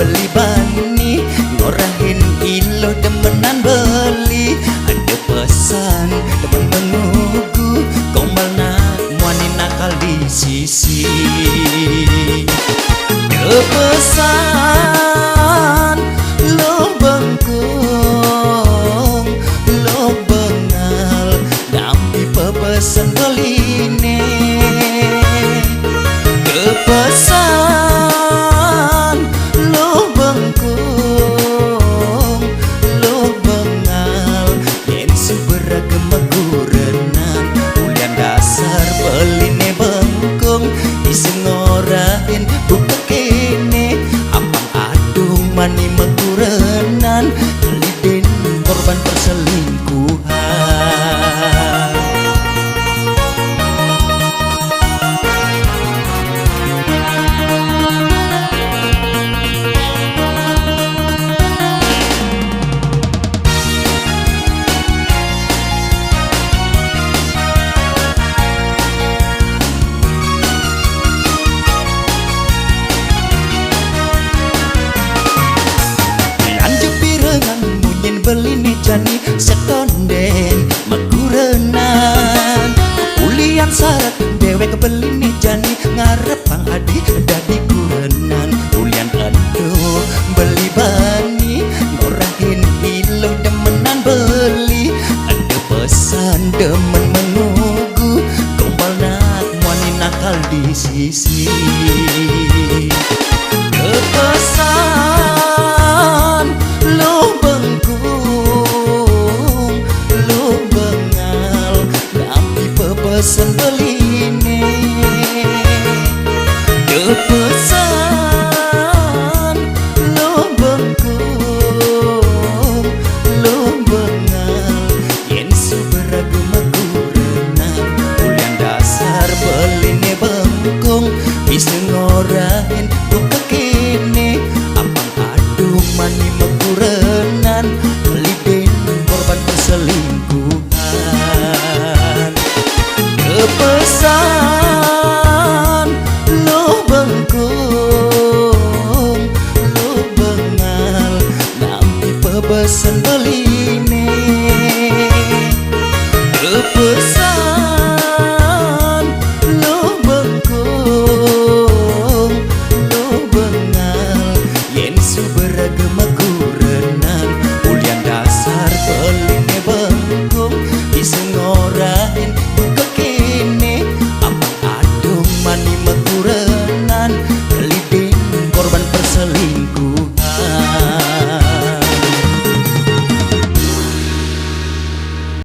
beli bani, ngorahin ilo demenan beli. Ada pesan teman mengugu, gombal nak muani nakal di sisi. Ada pesan lo bengkong, lo bengal, nampi pepesan beline. Kepesan lo bengkong, lo bengal, yen suberagam magurenan. Ulian dasar beline bengkong, iseng ngorahin buka kene. Apang adung mani magurenan, kelidin korban perselingkuhan. Beline jani sekonden magurenan. Ulian syarat dewek beline jani ngarep pang adi dadi kurenan. Ulian aduh beli bani, ngorahin ilo demenan beli. Ada pesan demen